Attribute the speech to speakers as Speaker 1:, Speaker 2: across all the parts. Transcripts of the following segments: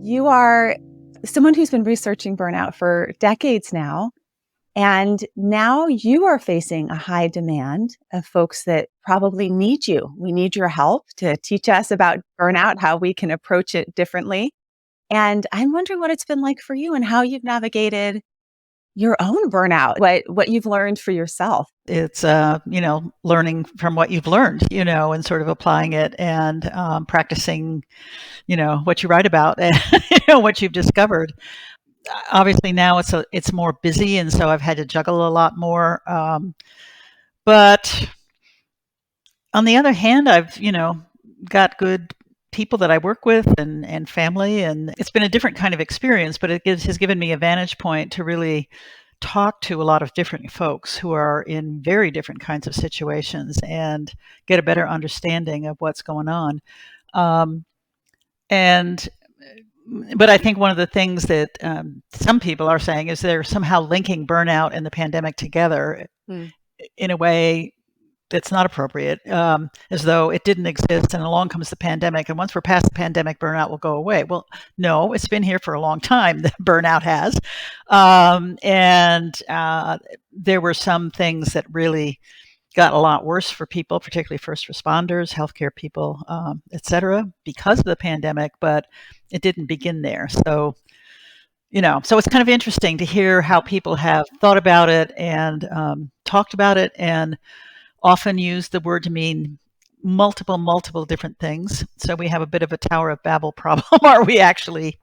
Speaker 1: You are someone who's been researching burnout for decades now, and now you are facing a high demand of folks that probably need you. We need your help to teach us about burnout, how we can approach it differently. And I'm wondering what it's been like for you and how you've navigated your own burnout, what you've learned for yourself.
Speaker 2: It's, learning from what you've learned, and sort of applying it and practicing, what you write about and what you've discovered. Obviously now it's more busy. And so I've had to juggle a lot more. But on the other hand, I've, got good people that I work with and family, and it's been a different kind of experience, but has given me a vantage point to really talk to a lot of different folks who are in very different kinds of situations and get a better understanding of what's going on. And but I think one of the things that some people are saying is they're somehow linking burnout and the pandemic together in a way that's not appropriate, as though it didn't exist and along comes the pandemic. And once we're past the pandemic, burnout will go away. Well, no, it's been here for a long time. The burnout has. There were some things that really got a lot worse for people, particularly first responders, healthcare people, et cetera, because of the pandemic, but it didn't begin there. So, so it's kind of interesting to hear how people have thought about it and talked about it and often use the word to mean multiple different things. So we have a bit of a Tower of Babel problem. Are we actually,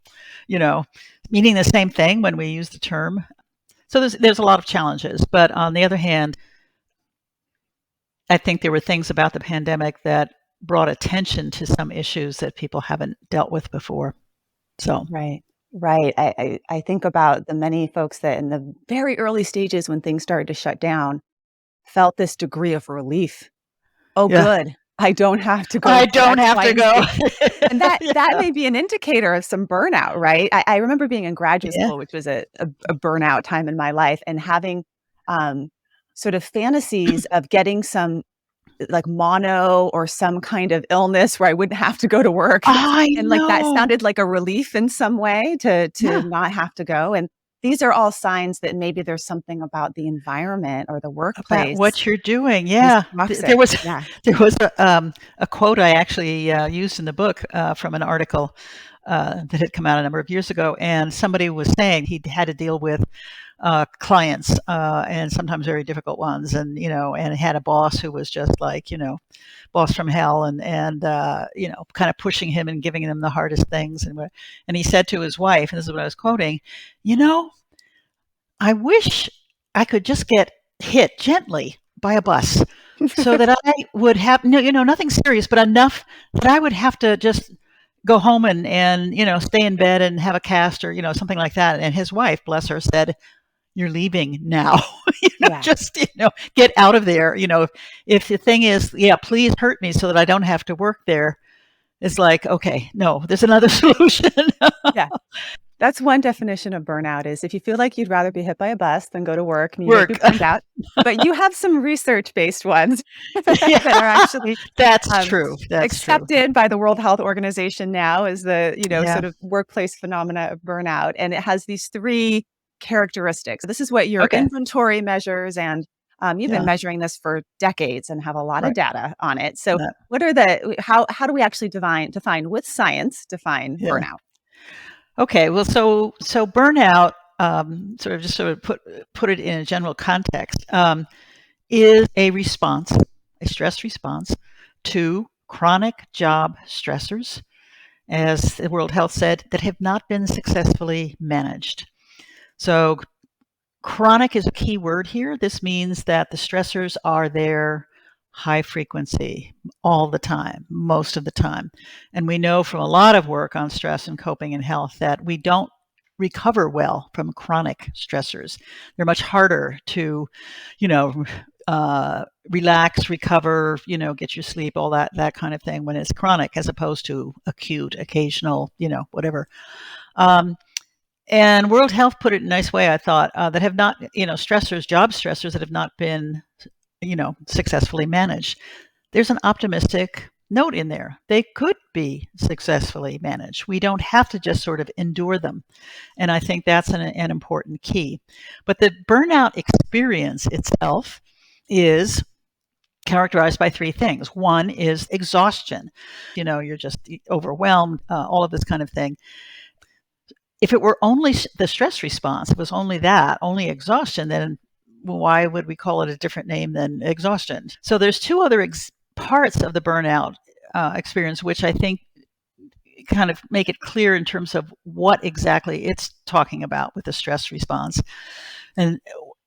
Speaker 2: meaning the same thing when we use the term? So there's a lot of challenges. But on the other hand, I think there were things about the pandemic that brought attention to some issues that people haven't dealt with before. So
Speaker 1: Right. I think about the many folks that in the very early stages when things started to shut down felt this degree of relief. Oh,
Speaker 2: yeah.
Speaker 1: Good. I don't have to go.
Speaker 2: I don't
Speaker 1: X,
Speaker 2: have
Speaker 1: Y,
Speaker 2: to
Speaker 1: and
Speaker 2: go.
Speaker 1: Z. And that may be an indicator of some burnout, right? I remember being in graduate
Speaker 2: Yeah.
Speaker 1: school, which was a burnout time in my life, and having sort of fantasies of getting some like mono or some kind of illness where I wouldn't have to go to work.
Speaker 2: I
Speaker 1: And like that
Speaker 2: know.
Speaker 1: sounded like a relief in some way to
Speaker 2: Yeah.
Speaker 1: not have to go. And these are all signs that maybe there's something about the environment or the
Speaker 2: About
Speaker 1: workplace
Speaker 2: what you're doing.
Speaker 1: is
Speaker 2: Yeah. There
Speaker 1: toxic.
Speaker 2: was
Speaker 1: Yeah.
Speaker 2: there was a quote I actually used in the book from an article that had come out a number of years ago, and somebody was saying he had to deal with clients and sometimes very difficult ones, and had a boss who was just like, boss from hell, and kind of pushing him and giving him the hardest things, and he said to his wife, and this is what I was quoting, I wish I could just get hit gently by a bus so that I would have nothing serious, but enough that I would have to just go home and stay in bed and have a cast or something like that. And his wife, bless her, said, "You're leaving now.
Speaker 1: Yeah.
Speaker 2: Just get out of there. If the thing is, yeah, please hurt me so that I don't have to work there." It's like, okay, no, there's another solution.
Speaker 1: Yeah. That's one definition of burnout is if you feel like you'd rather be hit by a bus than go to work and you might
Speaker 2: Work.
Speaker 1: be burned out. But you have some research-based ones
Speaker 2: Yeah,
Speaker 1: that are actually
Speaker 2: that's true. That's true.
Speaker 1: accepted by the World Health Organization now as the,
Speaker 2: Yeah.
Speaker 1: sort of workplace phenomena of burnout. And it has these three characteristics. This is what your
Speaker 2: Okay.
Speaker 1: inventory measures, and you've been
Speaker 2: Yeah.
Speaker 1: measuring this for decades and have a lot of
Speaker 2: Right.
Speaker 1: data on it. So
Speaker 2: Yeah.
Speaker 1: what are how do we actually define with science
Speaker 2: Yeah.
Speaker 1: burnout?
Speaker 2: Okay. Well, so burnout, sort of put it in a general context, is a response, a stress response to chronic job stressors, as the World Health said, that have not been successfully managed. So chronic is a key word here. This means that the stressors are there high frequency all the time, most of the time. And we know from a lot of work on stress and coping and health that we don't recover well from chronic stressors. They're much harder to, relax, recover, get your sleep, all that kind of thing when it's chronic, as opposed to acute, occasional, whatever. And World Health put it in a nice way, I thought, that have not, stressors, job stressors that have not been, successfully managed. There's an optimistic note in there. They could be successfully managed. We don't have to just sort of endure them. And I think that's an important key. But the burnout experience itself is characterized by three things. One is exhaustion. You're just overwhelmed, all of this kind of thing. If it were only the stress response, if it was only that, only exhaustion, then why would we call it a different name than exhaustion? So there's two other parts of the burnout experience, which I think kind of make it clear in terms of what exactly it's talking about with the stress response. And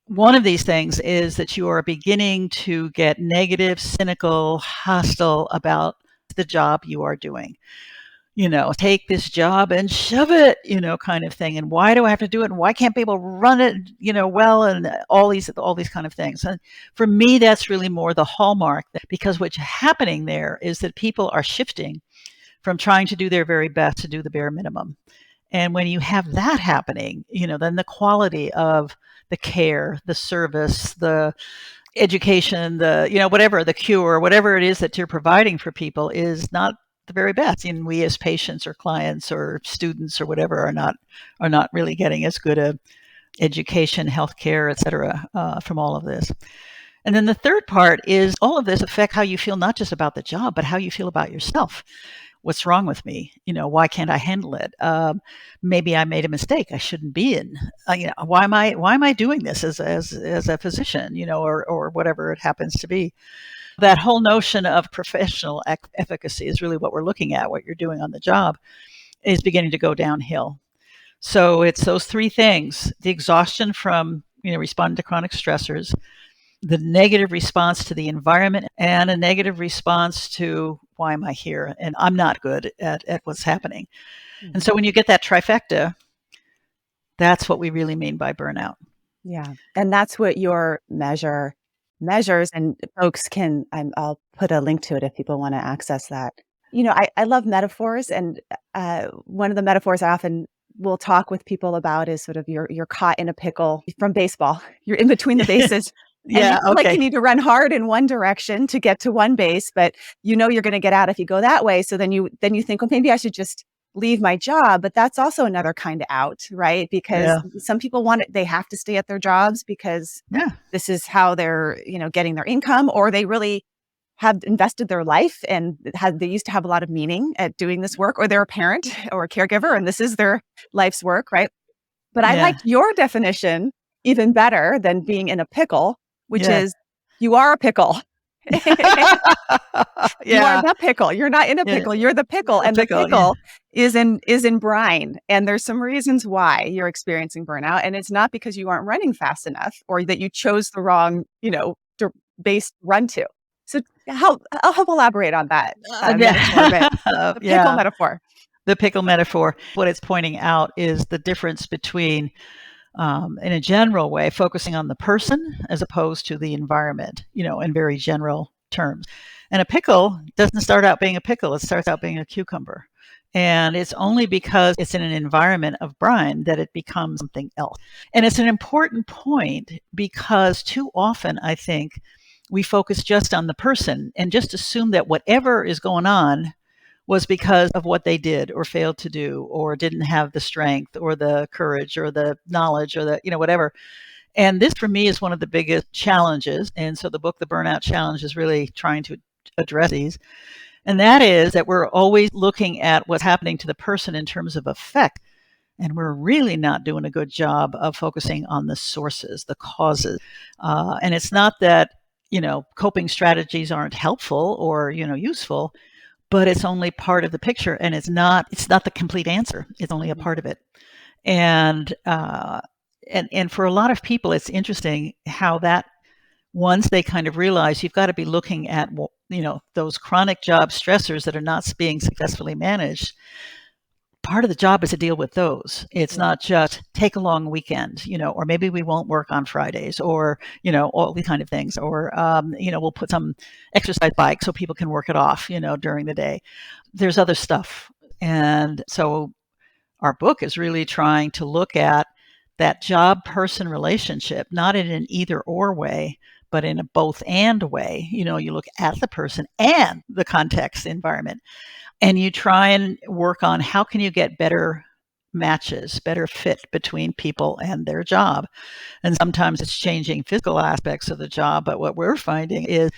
Speaker 2: one of these things is that you are beginning to get negative, cynical, hostile about the job you are doing. Take this job and shove it, kind of thing. And why do I have to do it? And why can't people run it, well, and all these kind of things. And for me, that's really more the hallmark, because what's happening there is that people are shifting from trying to do their very best to do the bare minimum. And when you have that happening, then the quality of the care, the service, the education, whatever, the cure, whatever it is that you're providing for people is not the very best. And we as patients or clients or students or whatever are not really getting as good a education, healthcare, et cetera, from all of this. And then the third part is all of this affect how you feel, not just about the job, but how you feel about yourself. What's wrong with me? Why can't I handle it? Maybe I made a mistake I shouldn't be in. Why am I doing this as a physician? Or whatever it happens to be. That whole notion of professional efficacy is really what we're looking at. What you're doing on the job is beginning to go downhill. So it's those three things: the exhaustion from responding to chronic stressors, the negative response to the environment, and a negative response to why am I here? And I'm not good at what's happening. Mm-hmm. And so when you get that trifecta, that's what we really mean by burnout.
Speaker 1: Yeah. And that's what your measures, and folks can, I'll put a link to it if people want to access that. I love metaphors. And one of the metaphors I often will talk with people about is sort of you're caught in a pickle from baseball. You're in between the bases. And you feel like you need to run hard in one direction to get to one base, but you're going to get out if you go that way. So then you think, well, maybe I should just leave my job. But that's also another kind of out, right? Because some people they have to stay at their jobs because this is how they're, getting their income, or they really have invested their life and they used to have a lot of meaning at doing this work, or they're a parent or a caregiver and this is their life's work, right? But I like your definition even better than being in a pickle, which is you are a pickle. You are the pickle. You're not in a pickle. You're the pickle. And the pickle is in brine. And there's some reasons why you're experiencing burnout. And it's not because you aren't running fast enough or that you chose the wrong, base to run to. So I'll help elaborate on that. The pickle metaphor.
Speaker 2: The pickle metaphor. What it's pointing out is the difference between in a general way, focusing on the person as opposed to the environment, in very general terms. And a pickle doesn't start out being a pickle. It starts out being a cucumber. And it's only because it's in an environment of brine that it becomes something else. And it's an important point because too often, I think, we focus just on the person and just assume that whatever is going on was because of what they did or failed to do or didn't have the strength or the courage or the knowledge or the, whatever. And this for me is one of the biggest challenges. And so the book, The Burnout Challenge, is really trying to address these. And that is that we're always looking at what's happening to the person in terms of effect. And we're really not doing a good job of focusing on the sources, the causes. And it's not that, coping strategies aren't helpful or, useful, but it's only part of the picture, and it's not the complete answer. It's only a part of it. And for a lot of people, it's interesting how that once they kind of realize you've got to be looking at, those chronic job stressors that are not being successfully managed, part of the job is to deal with those. It's not just take a long weekend, or maybe we won't work on Fridays or, all these kind of things. Or, we'll put some exercise bike so people can work it off, during the day. There's other stuff. And so our book is really trying to look at that job-person relationship, not in an either or way, but in a both and way. You look at the person and the context, environment, and you try and work on how can you get better matches, better fit between people and their job. And sometimes it's changing physical aspects of the job, but what we're finding is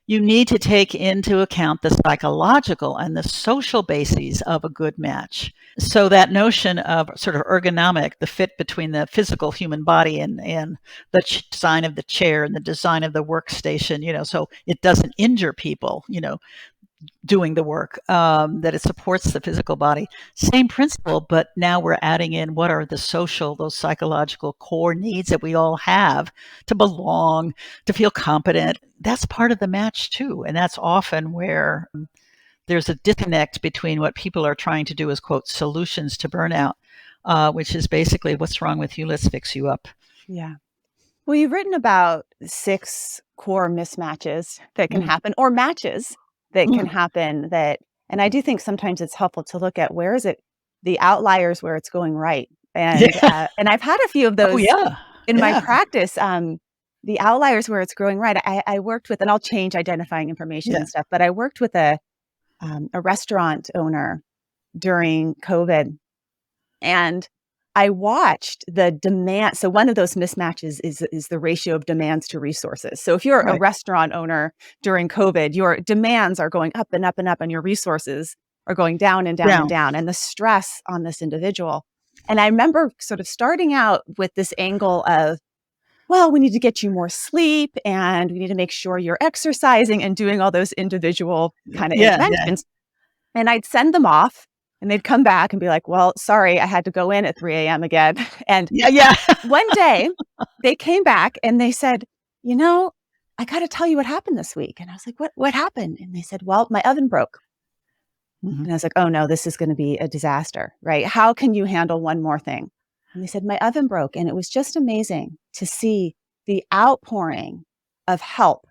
Speaker 2: you need to take into account the psychological and the social bases of a good match. So that notion of sort of ergonomic, the fit between the physical human body and the design of the chair and the design of the workstation, so it doesn't injure people, doing the work, that it supports the physical body. Same principle, but now we're adding in what are the social, those psychological core needs that we all have to belong, to feel competent. That's part of the match too. And that's often where there's a disconnect between what people are trying to do as, quote, solutions to burnout, which is basically what's wrong with you, let's fix you up.
Speaker 1: Yeah. Well, you've written about 6 core mismatches that can happen, or matches that can happen and I do think sometimes it's helpful to look at where is it, the outliers where it's going right. And I've had a few of
Speaker 2: Oh,
Speaker 1: those
Speaker 2: yeah.
Speaker 1: in my
Speaker 2: Yeah.
Speaker 1: practice, the outliers where it's going right. I worked with, and I'll change identifying information
Speaker 2: Yeah.
Speaker 1: and stuff, but I worked with a restaurant owner during COVID, and I watched the demand. So one of those mismatches is the ratio of demands to resources. So if you're a
Speaker 2: Right.
Speaker 1: restaurant owner during COVID, your demands are going up and up and up, and your resources are going down and down and
Speaker 2: Down.
Speaker 1: down, and the stress on this individual. And I remember sort of starting out with this angle of, well, we need to get you more sleep, and we need to make sure you're exercising and doing all those individual kind of
Speaker 2: Yeah. Yeah.
Speaker 1: interventions. And I'd send them off, and they'd come back and be like, well, sorry, I had to go in at 3 a.m. again. And
Speaker 2: Yeah. Yeah.
Speaker 1: one day they came back and they said, I got to tell you what happened this week. And I was like, what happened? And they said, well, my oven broke.
Speaker 2: Mm-hmm.
Speaker 1: And I was like, oh no, this is going to be a disaster, right? How can you handle one more thing? And they said, my oven broke. And it was just amazing to see the outpouring of help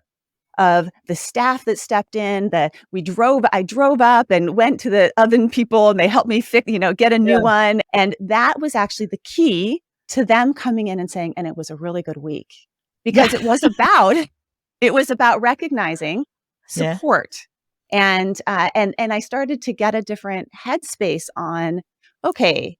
Speaker 1: of the staff that stepped in. I drove up and went to the oven people, and they helped me get a new
Speaker 2: Yeah.
Speaker 1: one. And that was actually the key to them coming in and saying, and it was a really good week, because
Speaker 2: Yeah.
Speaker 1: it was about recognizing
Speaker 2: Yeah.
Speaker 1: support. And I started to get a different headspace on, okay,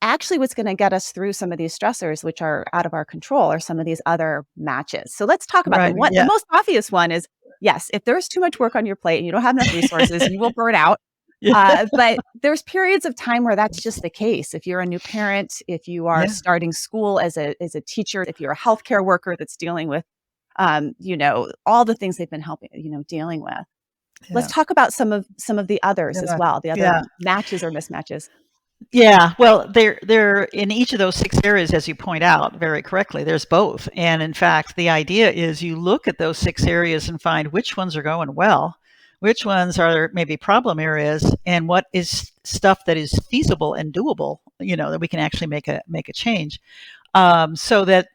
Speaker 1: actually what's going to get us through some of these stressors, which are out of our control, are some of these other matches. So let's talk about
Speaker 2: Right.
Speaker 1: them. The
Speaker 2: Yeah.
Speaker 1: most obvious one is, yes, if there's too much work on your plate and you don't have enough resources, you will burn out.
Speaker 2: Yeah.
Speaker 1: But there's periods of time where that's just the case. If you're a new parent, if you are
Speaker 2: Yeah.
Speaker 1: starting school as a teacher, if you're a healthcare worker that's dealing with, all the things they've been dealing with. Let's
Speaker 2: Yeah.
Speaker 1: talk about some of the others as
Speaker 2: Yeah.
Speaker 1: well, the other
Speaker 2: Yeah.
Speaker 1: matches or mismatches.
Speaker 2: Yeah, well, they're in each of those 6 areas, as you point out very correctly. There's both, and in fact, the idea is you look at those 6 areas and find which ones are going well, which ones are maybe problem areas, and what is stuff that is feasible and doable. That we can actually make a change, so that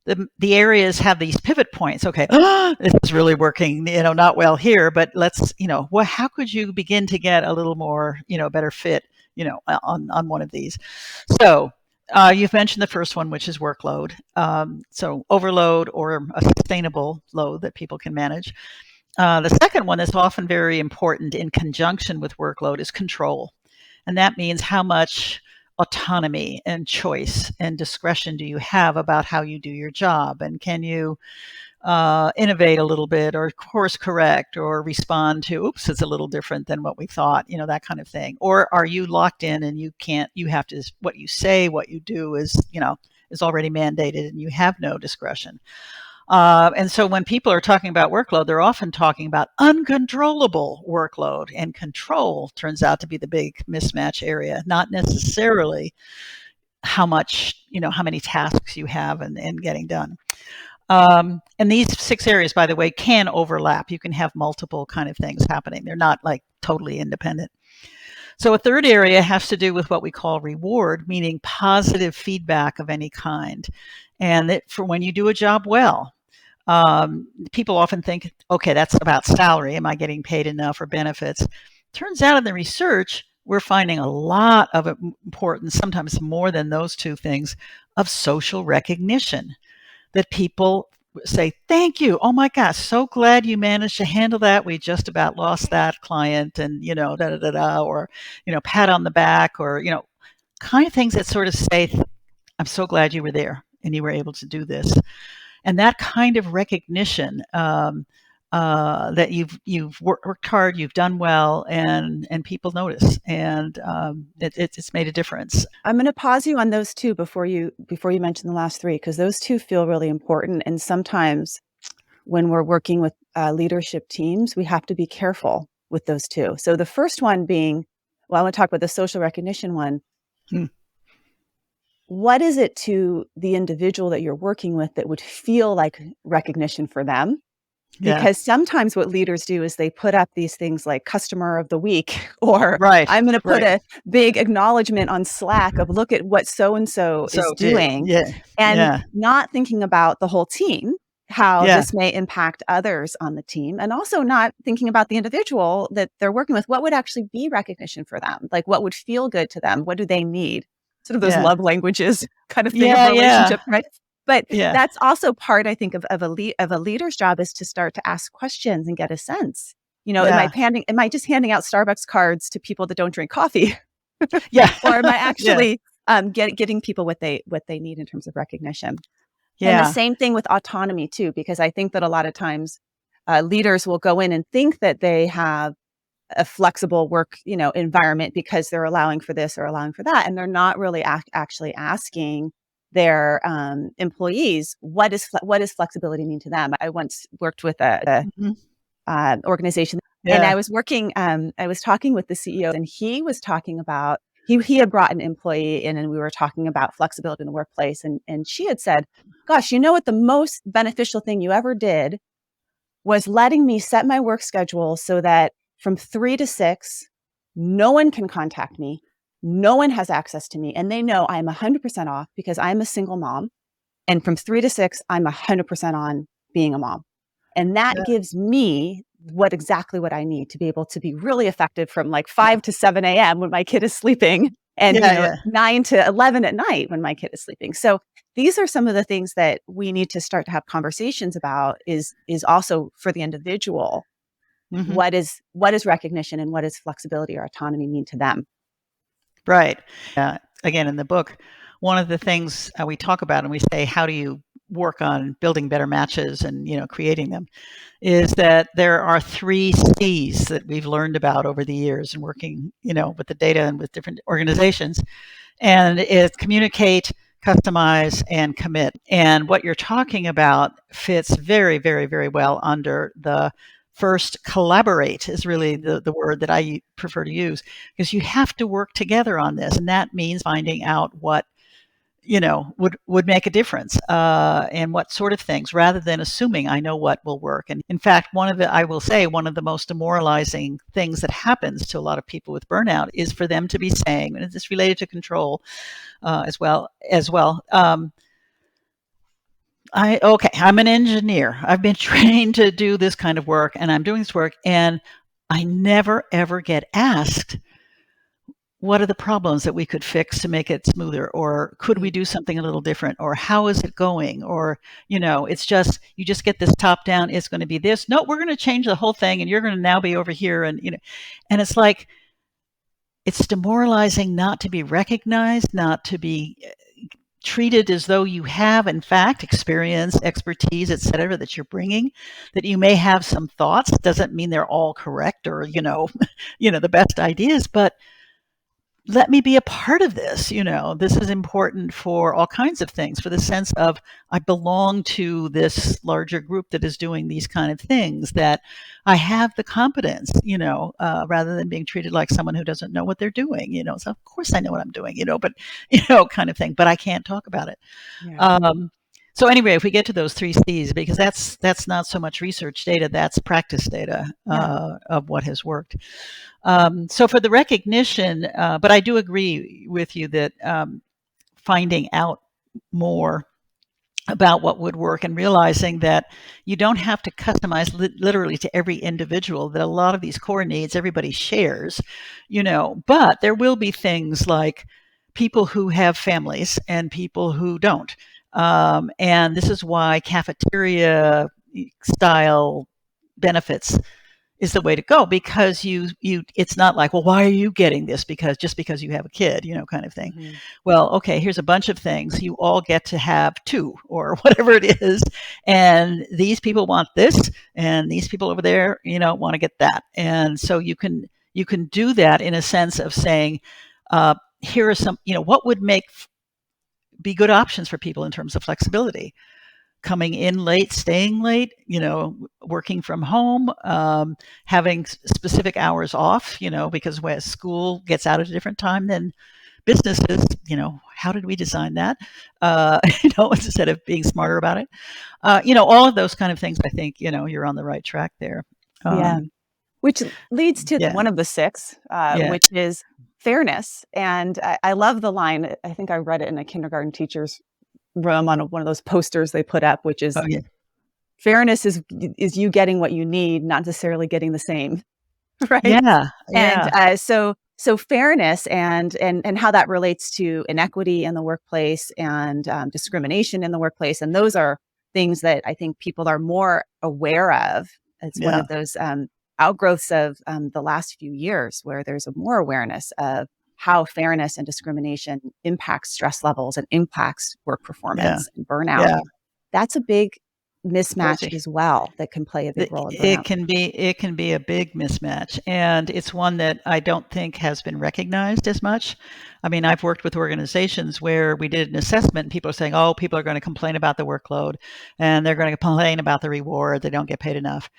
Speaker 2: the areas have these pivot points. Okay, this is really working, not well here, but let's, how could you begin to get a little more, better fit, on one of these. So you've mentioned the first one, which is workload. So overload or a sustainable load that people can manage. The second one that's often very important in conjunction with workload is control. And that means how much autonomy and choice and discretion do you have about how you do your job? And can you innovate a little bit or course correct or respond to, oops, it's a little different than what we thought, that kind of thing? Or are you locked in and you have to, what you say, what you do is already mandated and you have no discretion. And so when people are talking about workload, they're often talking about uncontrollable workload, and control turns out to be the big mismatch area, not necessarily how many tasks you have and getting done. And these 6 areas, by the way, can overlap. You can have multiple kind of things happening. They're not like totally independent. So a third area has to do with what we call reward, meaning positive feedback of any kind. And for when you do a job well, people often think, okay, that's about salary. Am I getting paid enough or benefits? Turns out in the research, we're finding a lot of importance, sometimes more than those two things, of social recognition, that people say, thank you. Oh my gosh, so glad you managed to handle that. We just about lost that client, and, da da da da, or, pat on the back, or, kind of things that sort of say, I'm so glad you were there and you were able to do this. And that kind of recognition, that you've worked hard, you've done well, and people notice, and it's made a difference.
Speaker 1: I'm going to pause you on those two before you mention the last three, because those two feel really important. And sometimes when we're working with leadership teams, we have to be careful with those two. So the first one being, well, I want to talk about the social recognition one.
Speaker 2: Hmm.
Speaker 1: What is it to the individual that you're working with that would feel like recognition for them?
Speaker 2: Yeah.
Speaker 1: Because sometimes what leaders do is they put up these things like customer of the week, or
Speaker 2: Right.
Speaker 1: I'm going to put
Speaker 2: Right.
Speaker 1: a big acknowledgement on Slack of look at what so-and-so is
Speaker 2: So did.
Speaker 1: doing,
Speaker 2: Yeah.
Speaker 1: and
Speaker 2: Yeah.
Speaker 1: not thinking about the whole team, how
Speaker 2: Yeah.
Speaker 1: this may impact others on the team, and also not thinking about the individual that they're working with. What would actually be recognition for them? Like, what would feel good to them? What do they need? Sort of those
Speaker 2: Yeah.
Speaker 1: love languages kind of thing of
Speaker 2: Yeah. Yeah.
Speaker 1: relationship, right? But
Speaker 2: Yeah.
Speaker 1: that's also part, I think, of a leader's job, is to start to ask questions and get a sense.
Speaker 2: Yeah.
Speaker 1: Am I just handing out Starbucks cards to people that don't drink coffee,
Speaker 2: Yeah.
Speaker 1: or am I
Speaker 2: Yeah.
Speaker 1: actually getting people what they need in terms of recognition? And the
Speaker 2: Yeah.
Speaker 1: same thing with autonomy too, because I think that a lot of times leaders will go in and think that they have a flexible work, environment because they're allowing for this or allowing for that, and they're not really actually asking their employees what does flexibility mean to them. I once worked with a
Speaker 2: Mhm.
Speaker 1: organization, and
Speaker 2: Yeah.
Speaker 1: I was talking with the CEO, and he was talking about he had brought an employee in, and we were talking about flexibility in the workplace, and she had said, "Gosh, you know what? The most beneficial thing you ever did was letting me set my work schedule so that from 3 to 6, no one can contact me. No one has access to me. And they know I'm 100% off because I'm a single mom. And from 3 to 6, I'm 100% on being a mom. And that
Speaker 2: Yeah.
Speaker 1: gives me exactly what I need to be able to be really effective from like 5 to 7 a.m. when my kid is sleeping, and,
Speaker 2: Yeah. Yeah.
Speaker 1: 9 to 11 at night when my kid is sleeping. So these are some of the things that we need to start to have conversations about, is also for the individual.
Speaker 2: Hmm.
Speaker 1: What is recognition, and what does flexibility or autonomy mean to them?
Speaker 2: Right. Again, in the book, one of the things we talk about, and we say, how do you work on building better matches and creating them, is that there are 3 C's that we've learned about over the years and working with the data and with different organizations, and it's communicate, customize, and commit. And what you're talking about fits very, very, very well under the first. Collaborate is really the word that I prefer to use, because you have to work together on this, and that means finding out what would make a difference, and what sort of things, rather than assuming I know what will work. And in fact, I will say, one of the most demoralizing things that happens to a lot of people with burnout is for them to be saying, and it's related to control as well. I'm an engineer. I've been trained to do this kind of work, and I'm doing this work, and I never ever get asked, what are the problems that we could fix to make it smoother, or could we do something a little different, or how is it going, or it's just, you just get this top down, it's going to be this, no, we're going to change the whole thing, and you're going to now be over here, and and it's like, it's demoralizing not to be recognized, not to be treated as though you have, in fact, experience, expertise, et cetera, that you're bringing, that you may have some thoughts. Doesn't mean they're all correct, or the best ideas, but let me be a part of this. This is important for all kinds of things, for the sense of, I belong to this larger group that is doing these kind of things, that I have the competence, rather than being treated like someone who doesn't know what they're doing. So of course I know what I'm doing, but, kind of thing, but I can't talk about it.
Speaker 1: Yeah.
Speaker 2: So anyway, if we get to those 3 C's, because that's not so much research data, that's practice data of what has worked. So for the recognition, but I do agree with you that finding out more about what would work, and realizing that you don't have to customize literally to every individual, that a lot of these core needs everybody shares, but there will be things like people who have families and people who don't. And this is why cafeteria style benefits is the way to go, because it's not like, well, why are you getting this because you have a kid, kind of thing.
Speaker 1: Mhm.
Speaker 2: Well, okay, here's a bunch of things. You all get to have two or whatever it is. And these people want this and these people over there, want to get that. And so you can do that in a sense of saying, here are some, what would be good options for people in terms of flexibility. Coming in late, staying late, working from home, having specific hours off, because when school gets out at a different time than businesses, how did we design that? Instead of being smarter about it. All of those kind of things, I think, you're on the right track there.
Speaker 1: Yeah. Which leads to
Speaker 2: Yeah.
Speaker 1: one of the six,
Speaker 2: Yeah.
Speaker 1: which is fairness. And I love the line. I think I read it in a kindergarten teacher's room on one of those posters they put up, which is
Speaker 2: Oh, yeah.
Speaker 1: fairness is you getting what you need, not necessarily getting the same, right?
Speaker 2: Yeah.
Speaker 1: And
Speaker 2: Yeah.
Speaker 1: so fairness and how that relates to inequity in the workplace and discrimination in the workplace, and those are things that I think people are more aware of. It's one
Speaker 2: Yeah.
Speaker 1: of those outgrowths of the last few years where there's a more awareness of how fairness and discrimination impacts stress levels and impacts work
Speaker 2: Yeah.
Speaker 1: performance and burnout.
Speaker 2: Yeah.
Speaker 1: That's a big mismatch
Speaker 2: Crazy.
Speaker 1: as well that can play a big role in
Speaker 2: It
Speaker 1: burnout.
Speaker 2: can be a big mismatch, and it's one that I don't think has been recognized as much. I mean, I've worked with organizations where we did an assessment and people are saying, oh, people are going to complain about the workload and they're going to complain about the reward, they don't get paid enough.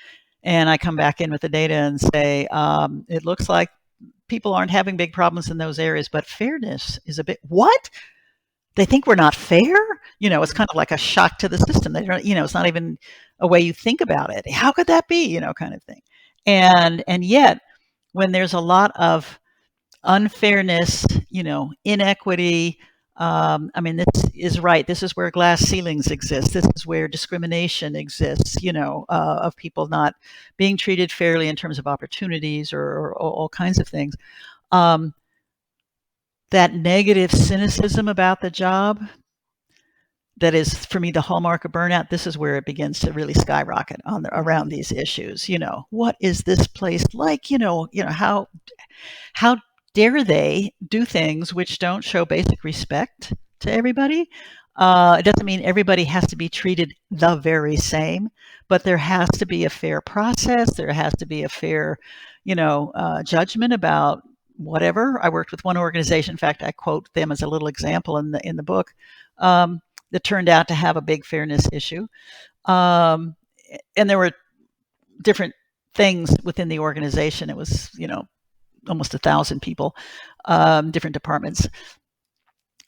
Speaker 2: And I come back in with the data and say, it looks like people aren't having big problems in those areas, but fairness is a bit, what? They think we're not fair. It's kind of like a shock to the system. They don't, it's not even a way you think about it. How could that be? Kind of thing. And yet, when there's a lot of unfairness, inequity. I mean, this is right. This is where glass ceilings exist. This is where discrimination exists, of people not being treated fairly in terms of opportunities or all kinds of things. Um, that negative cynicism about the job, that is for me the hallmark of burnout. This is where it begins to really skyrocket around these issues. What is this place like? How dare they do things which don't show basic respect to everybody? It doesn't mean everybody has to be treated the very same, but there has to be a fair process. There has to be a fair, judgment about whatever. I worked with one organization. In fact, I quote them as a little example in the book, that turned out to have a big fairness issue. And there were different things within the organization. It was, almost 1,000 people, different departments.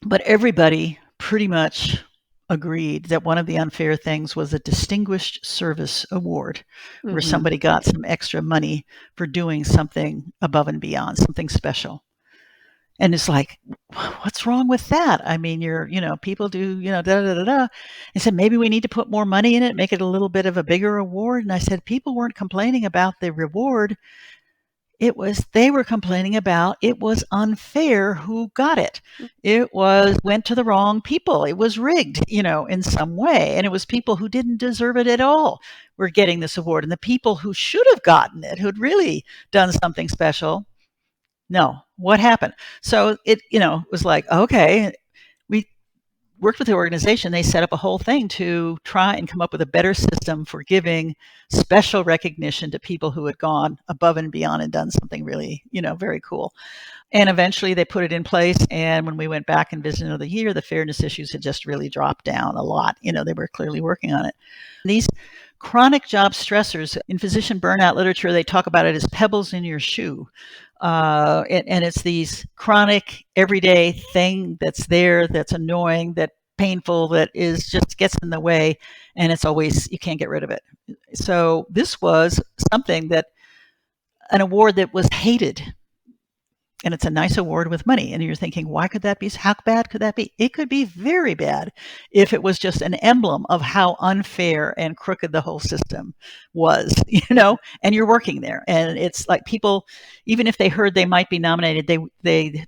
Speaker 2: But everybody pretty much agreed that one of the unfair things was a distinguished service award, where
Speaker 1: Mm-hmm.
Speaker 2: somebody got some extra money for doing something above and beyond, something special. And it's like, what's wrong with that? I mean, people do, da da da da. I said, maybe we need to put more money in it, make it a little bit of a bigger award. And I said, people weren't complaining about the reward. They were complaining about it was unfair who got it. It went to the wrong people. It was rigged, in some way. And it was people who didn't deserve it at all were getting this award. And the people who should have gotten it, who'd really done something special, no. What happened? So it, was like, okay, we worked with the organization. They set up a whole thing to try and come up with a better system for giving special recognition to people who had gone above and beyond and done something really, very cool. And eventually they put it in place. And when we went back and visited another year, the fairness issues had just really dropped down a lot. They were clearly working on it. These chronic job stressors, in physician burnout literature, they talk about it as pebbles in your shoe. And it's these chronic everyday thing that's there, that's annoying, that painful, that is just gets in the way, and it's always, you can't get rid of it. So this was something that, an award that was hated, and it's a nice award with money. And you're thinking, why could that be? How bad could that be? It could be very bad if it was just an emblem of how unfair and crooked the whole system was, and you're working there. And it's like people, even if they heard they might be nominated, they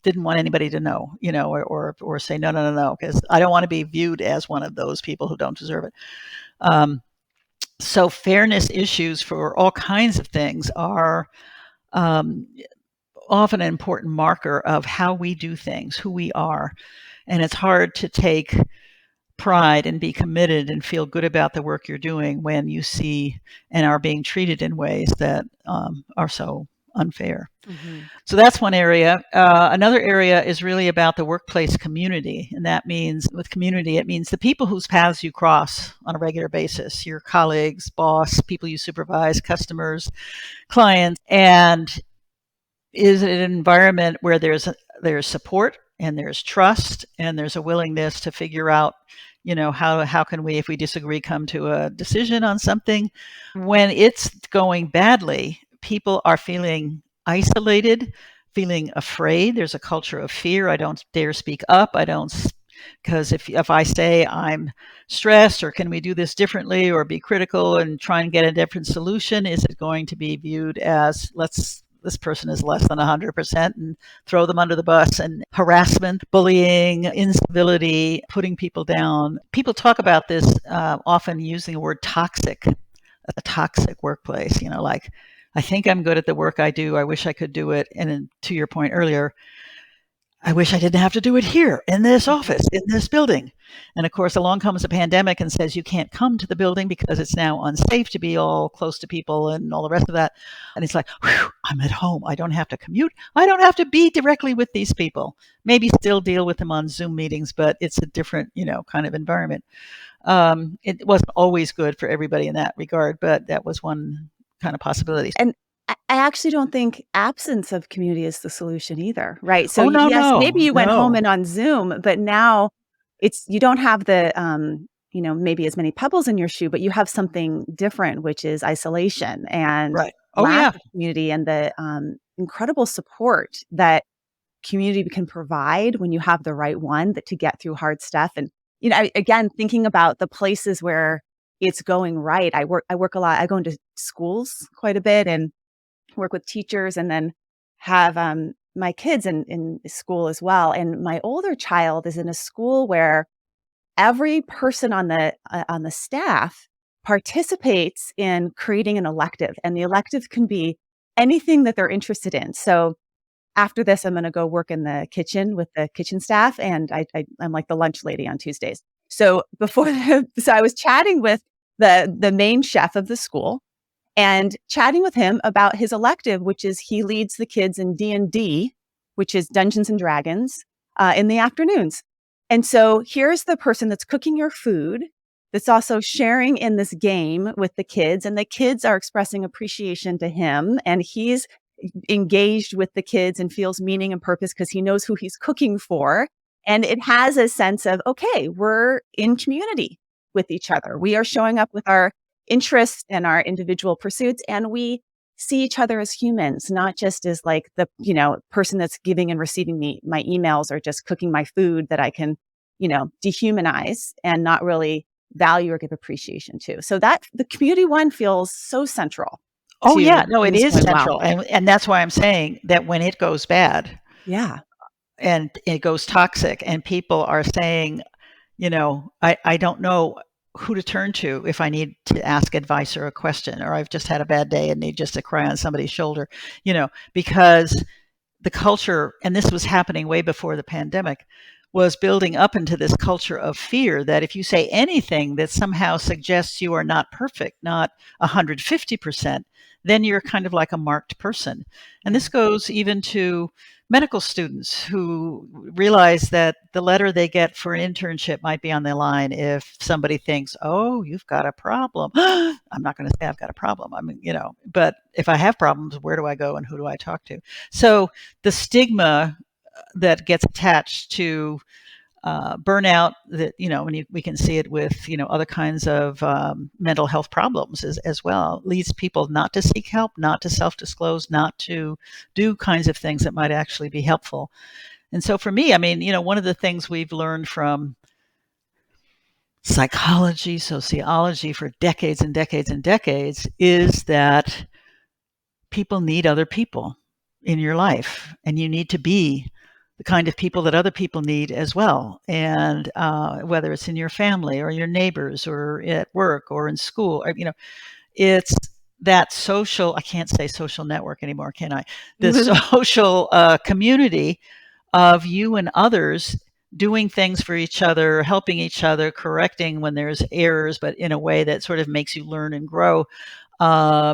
Speaker 2: didn't want anybody to know, or say no, because I don't want to be viewed as one of those people who don't deserve it. So fairness issues for all kinds of things are um, often an important marker of how we do things, who we are. And it's hard to take pride and be committed and feel good about the work you're doing when you see and are being treated in ways that are so unfair.
Speaker 1: Mm-hmm.
Speaker 2: So that's one area. Another area is really about the workplace community. And that means, with community, it means the people whose paths you cross on a regular basis, your colleagues, boss, people you supervise, customers, clients. And is it an environment where there's support and there's trust and there's a willingness to figure out, how can we, if we disagree, come to a decision on something? When it's going badly, people are feeling isolated, feeling afraid. There's a culture of fear. I don't dare speak up. I don't, because if I say I'm stressed, or can we do this differently, or be critical and try and get a different solution, is it going to be viewed as this person is less than 100% and throw them under the bus? And harassment, bullying, incivility, putting people down. People talk about this often using the word toxic, a toxic workplace, like, I think I'm good at the work I do. I wish I could do it. And then, to your point earlier, I wish I didn't have to do it here in this office, in this building. And of course, along comes a pandemic and says you can't come to the building because it's now unsafe to be all close to people and all the rest of that. And it's like, whew, I'm at home. I don't have to commute. I don't have to be directly with these people. Maybe still deal with them on Zoom meetings, but it's a different, kind of environment. It wasn't always good for everybody in that regard, but that was one kind of possibility.
Speaker 1: And I actually don't think absence of community is the solution either, right? So
Speaker 2: Oh, no,
Speaker 1: yes,
Speaker 2: no,
Speaker 1: maybe you went home
Speaker 2: no.
Speaker 1: and on Zoom, but now you don't have the, maybe as many pebbles in your shoe, but you have something different, which is isolation and
Speaker 2: Right. Oh,
Speaker 1: lack
Speaker 2: yeah.
Speaker 1: of community, and the incredible support that community can provide when you have the right one to get through hard stuff. And, again, thinking about the places where it's going right. I work a lot. I go into schools quite a bit and work with teachers, and then have my kids in school as well. And my older child is in a school where every person on the staff participates in creating an elective, and the elective can be anything that they're interested in. So after this, I'm going to go work in the kitchen with the kitchen staff, and I'm like the lunch lady on Tuesdays. So so I was chatting with the main chef of the school, and chatting with him about his elective, which is he leads the kids in D&D, which is Dungeons and Dragons, in the afternoons. And so here's the person that's cooking your food, that's also sharing in this game with the kids, and the kids are expressing appreciation to him, and he's engaged with the kids and feels meaning and purpose because he knows who he's cooking for. And it has a sense of, okay, we're in community with each other. We are showing up with our interests and our individual pursuits, and we see each other as humans, not just as like the, person that's giving and receiving my emails, or just cooking my food that I can, dehumanize and not really value or give appreciation to. So that the community one feels so central
Speaker 2: Oh, yeah.
Speaker 1: to
Speaker 2: No, it
Speaker 1: things
Speaker 2: is
Speaker 1: going well.
Speaker 2: central. And that's why I'm saying that when it goes bad
Speaker 1: Yeah.
Speaker 2: and it goes toxic and people are saying, I don't know who to turn to if I need to ask advice or a question, or I've just had a bad day and need just to cry on somebody's shoulder, because the culture, and this was happening way before the pandemic, was building up into this culture of fear that if you say anything that somehow suggests you are not perfect, not 150%, then you're kind of like a marked person. And this goes even to medical students who realize that the letter they get for an internship might be on the line if somebody thinks, oh, you've got a problem. I'm not going to say I've got a problem. I mean, but if I have problems, where do I go and who do I talk to? So the stigma that gets attached to burnout, that we can see it with other kinds of mental health problems as well, leads people not to seek help, not to self-disclose, not to do kinds of things that might actually be helpful. And so for me, I mean, one of the things we've learned from psychology, sociology for decades and decades and decades is that people need other people in your life, and you need to be the kind of people that other people need as well. And whether it's in your family or your neighbors or at work or in school, or, it's that social, I can't say social network anymore, can I? The social community of you and others doing things for each other, helping each other, correcting when there's errors, but in a way that sort of makes you learn and grow.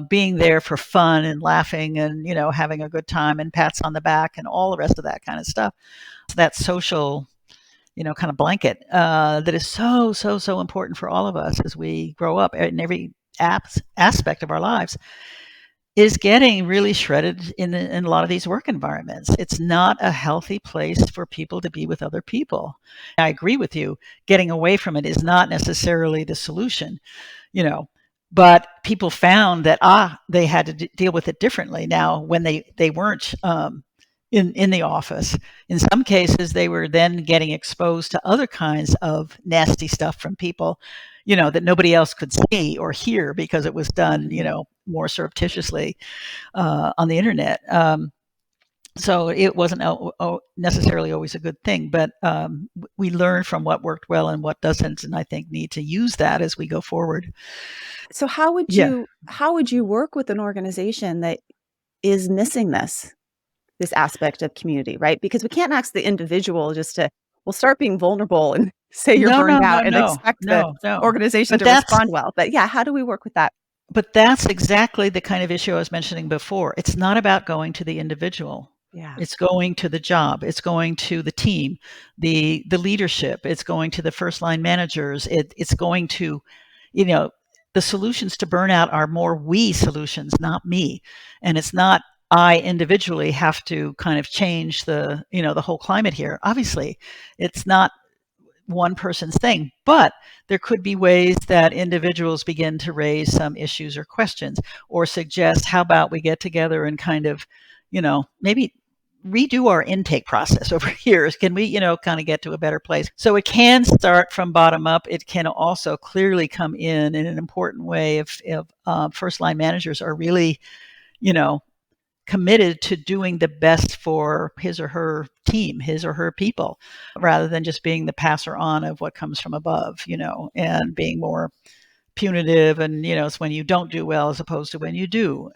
Speaker 2: Being there for fun and laughing and, having a good time and pats on the back and all the rest of that kind of stuff. So that social, kind of blanket that is so, so, so important for all of us as we grow up in every aspect of our lives, is getting really shredded in a lot of these work environments. It's not a healthy place for people to be with other people. I agree with you. Getting away from it is not necessarily the solution, but people found that they had to deal with it differently now when they weren't in the office. In some cases, they were then getting exposed to other kinds of nasty stuff from people, that nobody else could see or hear because it was done, more surreptitiously on the internet. So it wasn't necessarily always a good thing, but we learned from what worked well and what doesn't, and I think need to use that as we go forward.
Speaker 1: So how would you work with an organization that is missing this aspect of community, right? Because we can't ask the individual just to, well, start being vulnerable and say you're
Speaker 2: No,
Speaker 1: burned
Speaker 2: no, no,
Speaker 1: out and
Speaker 2: no,
Speaker 1: expect the
Speaker 2: no, no.
Speaker 1: organization
Speaker 2: But
Speaker 1: to
Speaker 2: that's
Speaker 1: respond well. But yeah, how do we work with that?
Speaker 2: But that's exactly the kind of issue I was mentioning before. It's not about going to the individual.
Speaker 1: Yeah.
Speaker 2: It's going to the job. It's going to the team, the leadership. It's going to the first line managers. It's going to, the solutions to burnout are more we solutions, not me. And it's not I individually have to kind of change the whole climate here. Obviously, it's not one person's thing, but there could be ways that individuals begin to raise some issues or questions or suggest, how about we get together and kind of, maybe redo our intake process over here. Can we, kind of get to a better place? So it can start from bottom up. It can also clearly come in an important way if first line managers are really, committed to doing the best for his or her team, his or her people, rather than just being the passer on of what comes from above, and being more punitive. And, it's when you don't do well as opposed to when you do.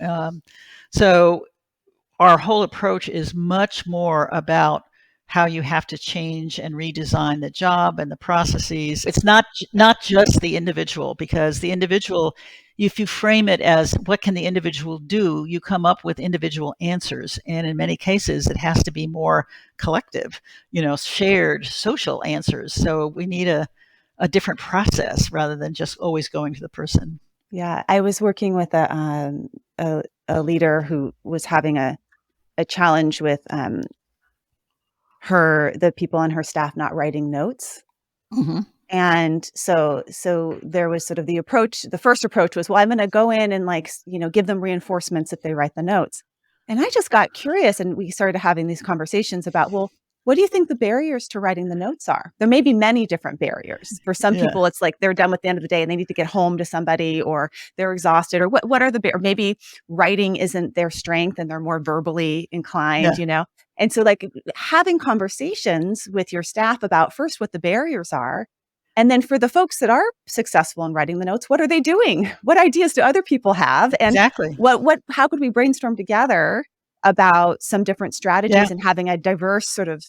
Speaker 2: So our whole approach is much more about how you have to change and redesign the job and the processes. It's not just the individual, because the individual, if you frame it as what can the individual do, you come up with individual answers. And in many cases, it has to be more collective, shared social answers. So we need a different process rather than just always going to the person.
Speaker 1: Yeah. I was working with a leader who was having a challenge with the people on her staff not writing notes.
Speaker 2: Mm-hmm.
Speaker 1: And so there was sort of the first approach was, well, I'm going to go in and give them reinforcements if they write the notes. And I just got curious, and we started having these conversations about, well, what do you think the barriers to writing the notes are? There may be many different barriers. For some people, it's like they're done with the end of the day and they need to get home to somebody, or they're exhausted, or what are or maybe writing isn't their strength and they're more verbally inclined, And so having conversations with your staff about first what the barriers are. And then for the folks that are successful in writing the notes, what are they doing? What ideas do other people have? And
Speaker 2: Exactly.
Speaker 1: How could we brainstorm together about some different strategies and having a diverse sort of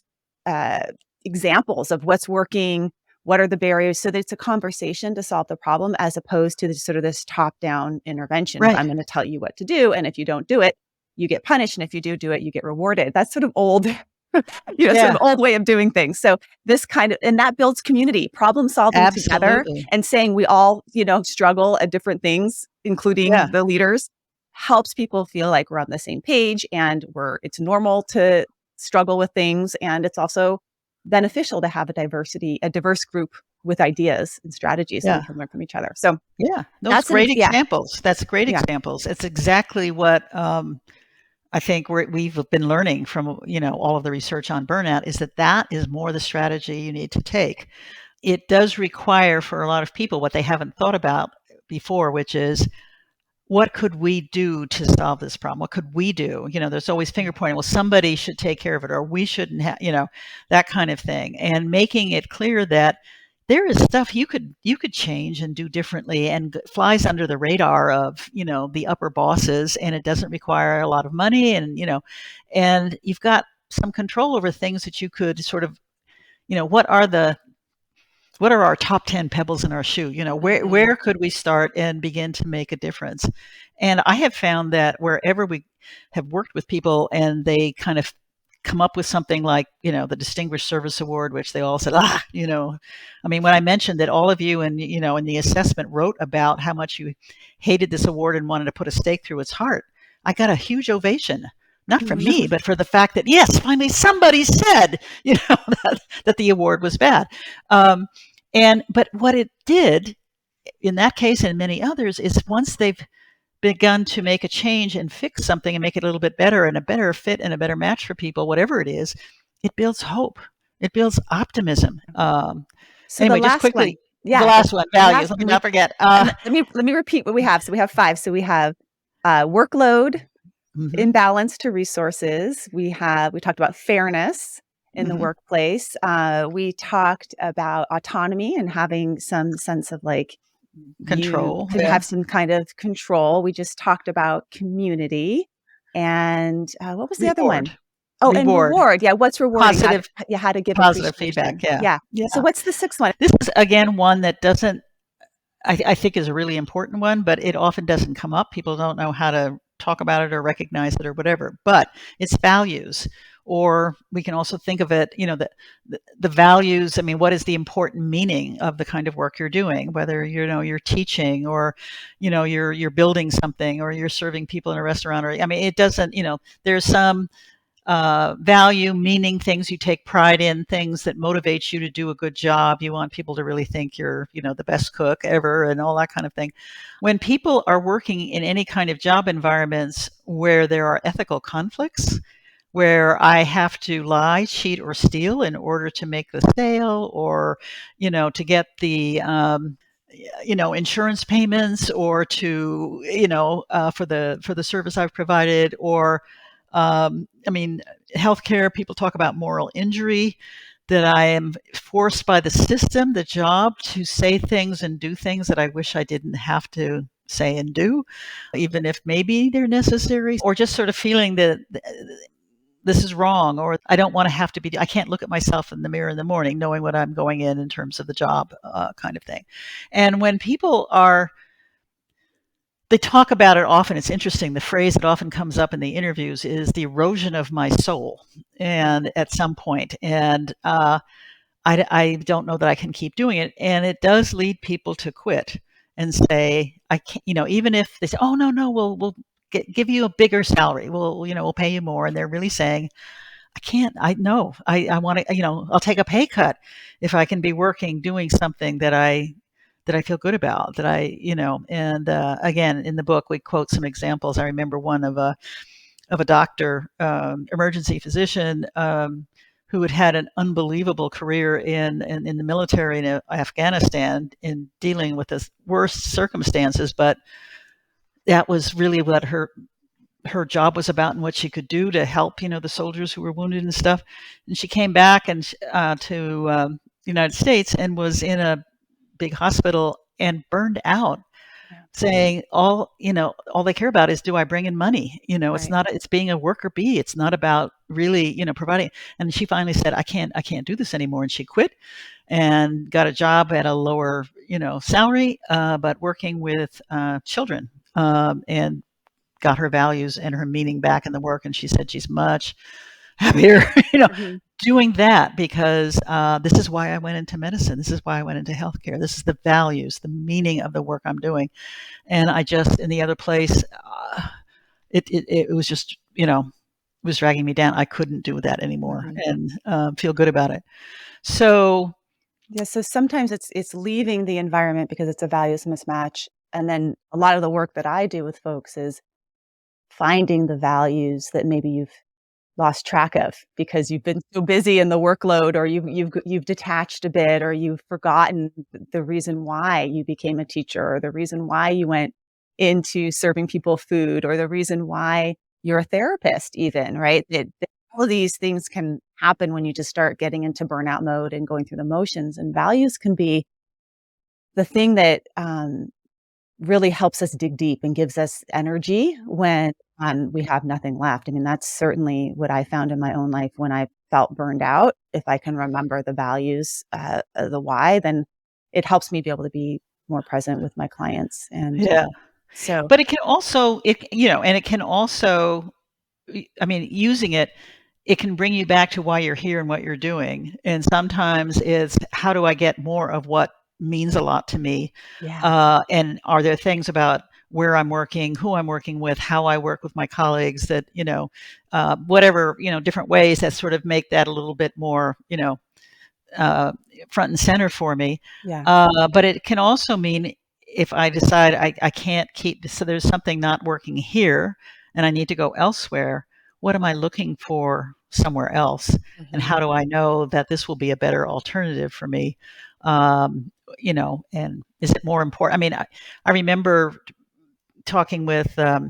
Speaker 1: examples of what's working, what are the barriers, so that it's a conversation to solve the problem, as opposed to this top-down intervention.
Speaker 2: Right.
Speaker 1: I'm going to tell you what to do, and if you don't do it, you get punished, and if you do it, you get rewarded. That's sort of old, sort of old way of doing things. So this and that builds community, problem solving together, and saying we all, struggle at different things, including the leaders, helps people feel like we're on the same page, and it's normal to struggle with things. And it's also beneficial to have a diverse group with ideas and strategies that we can learn from each other. So
Speaker 2: those great examples. That's great examples. It's exactly what I think we've been learning from, all of the research on burnout, is that is more the strategy you need to take. It does require for a lot of people what they haven't thought about before, which is, what could we do to solve this problem? What could we do? There's always finger pointing. Well, somebody should take care of it, or we shouldn't have, that kind of thing. And making it clear that there is stuff you could change and do differently, and flies under the radar of the upper bosses, and it doesn't require a lot of money, and you've got some control over things that you could sort of, what are our top 10 pebbles in our shoe? Where could we start and begin to make a difference? And I have found that wherever we have worked with people and they kind of come up with something like, the Distinguished Service Award, which they all said, I mean, when I mentioned that all of you in the assessment wrote about how much you hated this award and wanted to put a stake through its heart, I got a huge ovation. Not from me, but for the fact that, yes, finally somebody said, that the award was bad. But what it did in that case and many others is, once they've begun to make a change and fix something and make it a little bit better and a better fit and a better match for people, whatever it is, it builds hope. It builds optimism.
Speaker 1: So
Speaker 2: Anyway,
Speaker 1: the
Speaker 2: just
Speaker 1: last
Speaker 2: quickly,
Speaker 1: one, yeah,
Speaker 2: the last one, values. Let me not forget.
Speaker 1: let me repeat what we have. So we have 5. So we have workload, imbalance to resources. We talked about fairness in the workplace. We talked about autonomy and having some sense of like
Speaker 2: control.
Speaker 1: You could have some kind of control. We just talked about community, and what was the other one? Oh, and reward. Yeah, what's rewarding?
Speaker 2: Positive.
Speaker 1: How to give
Speaker 2: positive feedback. Yeah.
Speaker 1: So what's the 6th one?
Speaker 2: This is again one that doesn't, I think, is a really important one, but it often doesn't come up. People don't know how to talk about it or recognize it or whatever. But it's values. Or we can also think of it, the values. I mean, what is the important meaning of the kind of work you're doing? Whether you're teaching, or you're building something, or you're serving people in a restaurant, or I mean, it doesn't. There's some value, meaning, things you take pride in, things that motivate you to do a good job. You want people to really think you're, the best cook ever, and all that kind of thing. When people are working in any kind of job environments where there are ethical conflicts, where I have to lie, cheat, or steal in order to make the sale, or, to get the, insurance payments, or to, for the service I've provided, or, I mean, healthcare, people talk about moral injury, that I am forced by the system, the job, to say things and do things that I wish I didn't have to say and do, even if maybe they're necessary, or just sort of feeling that this is wrong, or I don't want to have to be, I can't look at myself in the mirror in the morning knowing what I'm going in terms of the job, kind of thing. And when people they talk about it often, it's interesting, the phrase that often comes up in the interviews is the erosion of my soul, and at some point, and I don't know that I can keep doing it. And it does lead people to quit and say, I can't, even if they say, oh, no, we'll give you a bigger salary. We'll pay you more. And they're really saying, I can't, I want to, I'll take a pay cut if I can be working, doing something that I feel good about, and again, in the book, we quote some examples. I remember one of a doctor, emergency physician, who had an unbelievable career in the military in Afghanistan, in dealing with the worst circumstances, but that was really what her job was about, and what she could do to help, the soldiers who were wounded and stuff. And she came back to the United States, and was in a big hospital and burned out, saying all they care about is, do I bring in money? It's not, it's being a worker bee. It's not about really, providing. And she finally said, I can't do this anymore. And she quit and got a job at a lower, salary, but working with children, and got her values and her meaning back in the work. And she said she's much happier, doing that, because this is why I went into medicine. This is why I went into healthcare. This is the values, the meaning of the work I'm doing. And I just, in the other place, it was just, was dragging me down. I couldn't do that anymore, and feel good about it. So,
Speaker 1: yeah. So sometimes it's leaving the environment because it's a values mismatch. And then a lot of the work that I do with folks is finding the values that maybe you've lost track of because you've been so busy in the workload, or you've detached a bit, or you've forgotten the reason why you became a teacher, or the reason why you went into serving people food, or the reason why you're a therapist even, right? That all of these things can happen when you just start getting into burnout mode and going through the motions, and values can be the thing that really helps us dig deep and gives us energy when we have nothing left. I mean, that's certainly what I found in my own life when I felt burned out. If I can remember the values, the why, then it helps me be able to be more present with my clients. And
Speaker 2: Yeah.
Speaker 1: so,
Speaker 2: But it can also, and it can also, I mean, using it, it can bring you back to why you're here and what you're doing. And sometimes it's, how do I get more of what means a lot to me?
Speaker 1: yeah,
Speaker 2: And are there things about where I'm working, who I'm working with, how I work with my colleagues that, whatever, different ways that sort of make that a little bit more, uh, front and center for me.
Speaker 1: yeah,
Speaker 2: But it can also mean if I decide I can't keep, so there's something not working here and I need to go elsewhere, what am I looking for somewhere else? And
Speaker 1: hmm
Speaker 2: how do I know that this will be a better alternative for me? Um, and is it more important? I mean, I remember talking with uh,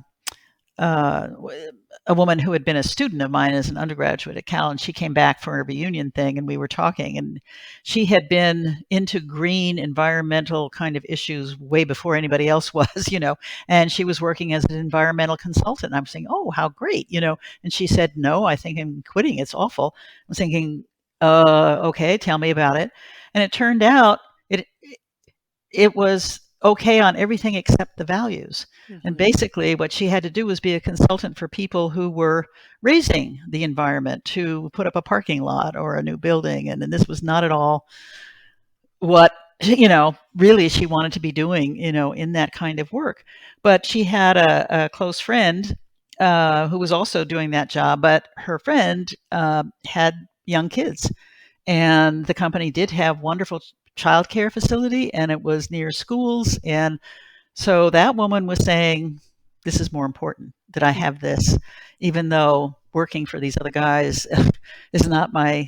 Speaker 2: a woman who had been a student of mine as an undergraduate at Cal, and she came back for a reunion thing, and we were talking, and she had been into green environmental kind of issues way before anybody else was, and she was working as an environmental consultant. I'm saying, oh, how great, and she said, no, I think I'm quitting. It's awful. I'm thinking, okay, tell me about it. And it turned out it it was okay on everything except the values. And
Speaker 1: hmm
Speaker 2: basically, what she had to do was be a consultant for people who were raising the environment to put up a parking lot or a new building. And this was not at all what, really she wanted to be doing, in that kind of work. But she had a close friend who was also doing that job, but her friend had young kids, and the company did have wonderful childcare facility, and it was near schools. And so that woman was saying, this is more important that I have this, even though working for these other guys is not my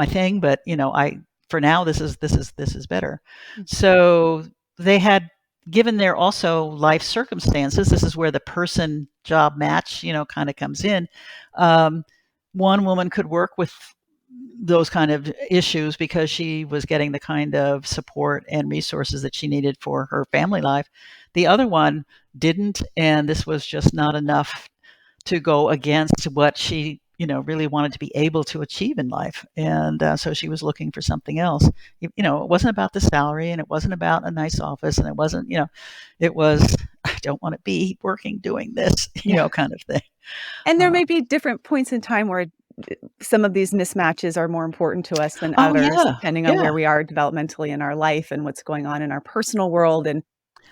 Speaker 2: thing. But I, for now, this is better. So they had, given their also life circumstances, this is where the person job match kind of comes in. um, One woman could work with those kind of issues because she was getting the kind of support and resources that she needed for her family life. The other one didn't, and this was just not enough to go against what she really wanted to be able to achieve in life. And so she was looking for something else. It wasn't about the salary, and it wasn't about a nice office, and it wasn't, it was, I don't want to be working doing this,
Speaker 1: yeah.
Speaker 2: kind of thing.
Speaker 1: And there
Speaker 2: uh,
Speaker 1: may be different points in time where some of these mismatches are more important to us than
Speaker 2: oh
Speaker 1: others,
Speaker 2: yeah,
Speaker 1: depending on
Speaker 2: yeah,
Speaker 1: where we are developmentally in our life and what's going on in our personal world. And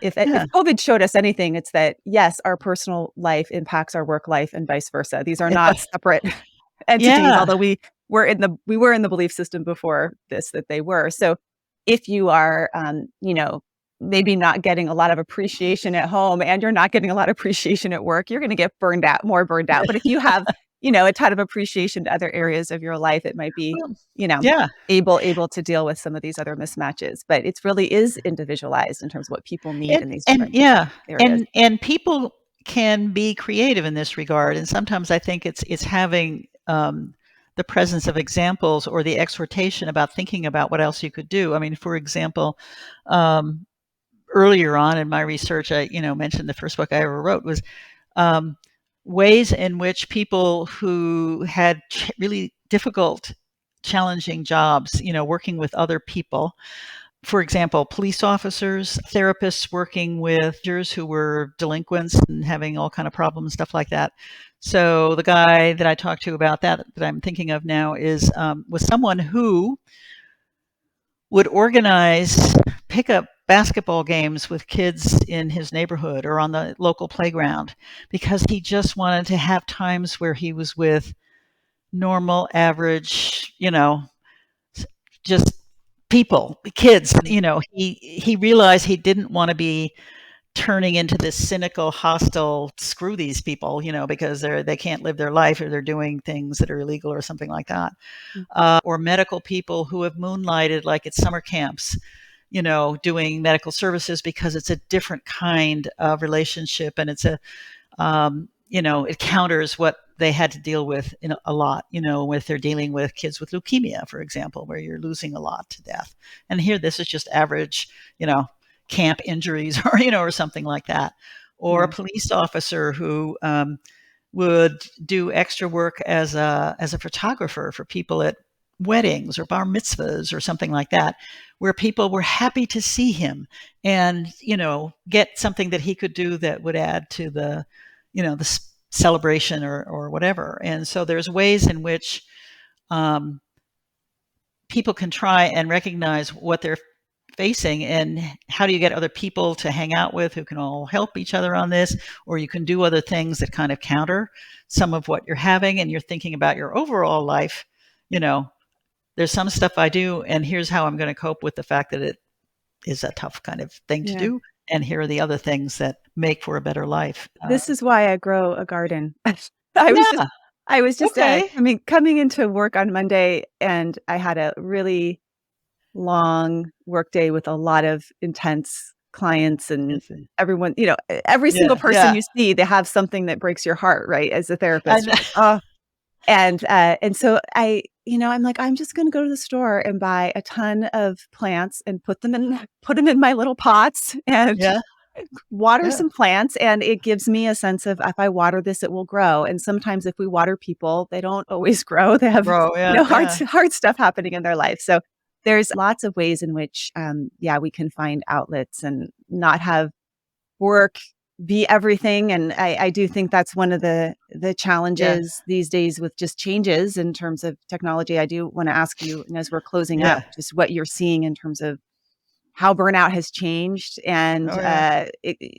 Speaker 2: yeah.
Speaker 1: if COVID showed us anything, it's that yes, our personal life impacts our work life and vice versa. These are
Speaker 2: It
Speaker 1: not
Speaker 2: does.
Speaker 1: separate entities,
Speaker 2: Yeah.
Speaker 1: although we were in the belief system before this that they were. So if you are, maybe not getting a lot of appreciation at home and you're not getting a lot of appreciation at work, you're going to get more burned out. But if you have, a ton of appreciation to other areas of your life, it might be,
Speaker 2: Well,
Speaker 1: you know,
Speaker 2: yeah.
Speaker 1: able to deal with some of these other mismatches. But it's really is individualized in terms of what people need in these
Speaker 2: And
Speaker 1: different
Speaker 2: yeah,
Speaker 1: areas.
Speaker 2: and people can be creative in this regard, and sometimes I think it's having the presence of examples or the exhortation about thinking about what else you could do. I mean, for example, um, earlier on in my research, I mentioned the first book I ever wrote was um, ways in which people who had really difficult, challenging jobs, working with other people, for example, police officers, therapists working with jurors who were delinquents and having all kind of problems, stuff like that. So the guy that I talked to about that I'm thinking of now is was someone who would organize pickup basketball games with kids in his neighborhood or on the local playground because he just wanted to have times where he was with normal, average, just people, kids.
Speaker 1: Mhm.
Speaker 2: He realized he didn't want to be turning into this cynical, hostile, screw these people, because they can't live their life or they're doing things that are illegal or something like that. Or medical people who have moonlighted like at summer camps, doing medical services because it's a different kind of relationship, and it's it counters what they had to deal with in a lot, if they're dealing with kids with leukemia, for example, where you're losing a lot to death. And here, this is just average, camp injuries or something like that. Or a police officer who would do extra work as a photographer for people at weddings or bar mitzvahs or something like that, where people were happy to see him and get something that he could do that would add to the celebration or whatever. And so there's ways in which people can try and recognize what they're facing, and how do you get other people to hang out with who can all help each other on this, or you can do other things that kind of counter some of what you're having, and you're thinking about your overall life. There's some stuff I do, and here's how I'm going to cope with the fact that it is a tough kind of thing to do, and here are the other things that make for a better life.
Speaker 1: This is why I grow a garden.
Speaker 2: Yeah.
Speaker 1: I was just
Speaker 2: Okay.
Speaker 1: coming into work on Monday, and I had a really long work day with a lot of intense clients, and everyone, every single person you see, they have something that breaks your heart, right? As a therapist. And so I'm like, I'm just going to go to the store and buy a ton of plants and put them in my little pots and water some plants. And it gives me a sense of, if I water this, it will grow. And sometimes if we water people, they don't always grow. They have hard stuff happening in their life. So there's lots of ways in which, we can find outlets and not have work be everything. And I do think that's one of the challenges these days with just changes in terms of technology. I do want to ask you, and as we're closing up, just what you're seeing in terms of how burnout has changed, and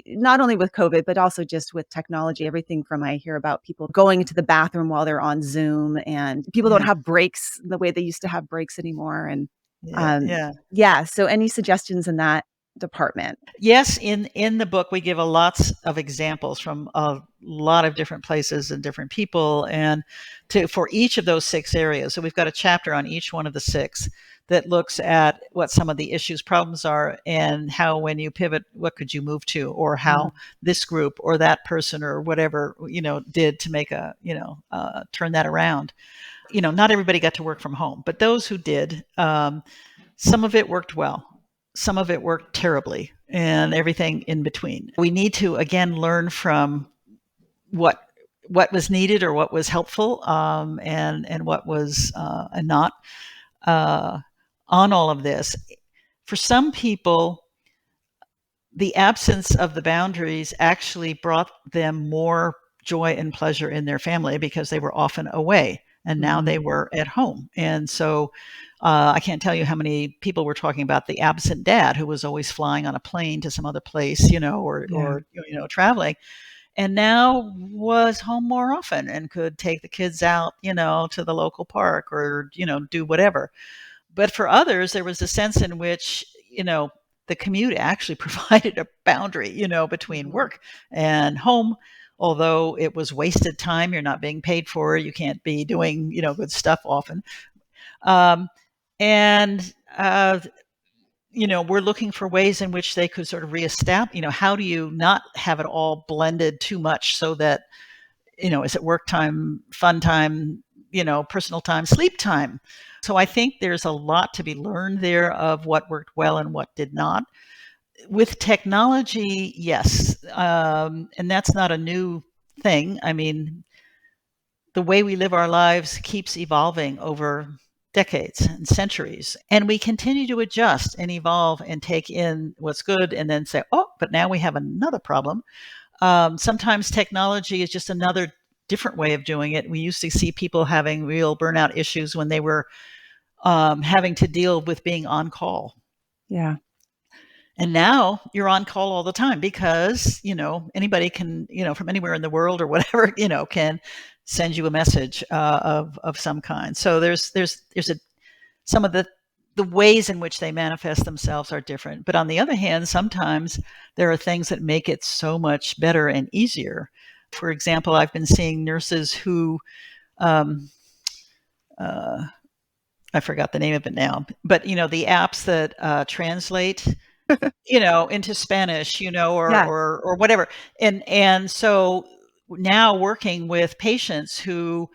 Speaker 1: not only with COVID, but also just with technology. Everything from, I hear about people going into the bathroom while they're on Zoom, and people don't have breaks the way they used to have breaks anymore. And so any suggestions in that department?
Speaker 2: Yes, in the book we give lots of examples from a lot of different places and different people, and for each of those 6 areas. So we've got a chapter on each one of the 6 that looks at what some of the issues, problems are, and how, when you pivot, what could you move to, or how this group or that person or whatever did to make turn that around. Not everybody got to work from home, but those who did, some of it worked well. Some of it worked terribly, and everything in between. We need to, again, learn from what was needed or what was helpful, and what was not on all of this. For some people, the absence of the boundaries actually brought them more joy and pleasure in their family, because they were often away, and now they were at home. And so I can't tell you how many people were talking about the absent dad who was always flying on a plane to some other place, or traveling, and now was home more often and could take the kids out, to the local park, or, do whatever. But for others, there was a sense in which, the commute actually provided a boundary, between work and home. Although it was wasted time, you're not being paid for it. You can't be doing, good stuff often. And we're looking for ways in which they could sort of reestablish, how do you not have it all blended too much, so that, is it work time, fun time, personal time, sleep time? So I think there's a lot to be learned there of what worked well and what did not. With technology, yes. And that's not a new thing. I mean, the way we live our lives keeps evolving over decades and centuries, and we continue to adjust and evolve and take in what's good, and then say, oh, but now we have another problem. Sometimes technology is just another different way of doing it. We used to see people having real burnout issues when they were having to deal with being on call.
Speaker 1: Yeah.
Speaker 2: And now you're on call all the time, because, anybody can, from anywhere in the world or whatever, can send you a message of some kind. So there's some of the ways in which they manifest themselves are different. But on the other hand, sometimes there are things that make it so much better and easier. For example, I've been seeing nurses who I forgot the name of it now, but the apps that translate into Spanish,
Speaker 1: Yeah.
Speaker 2: or whatever. And so now working with patients who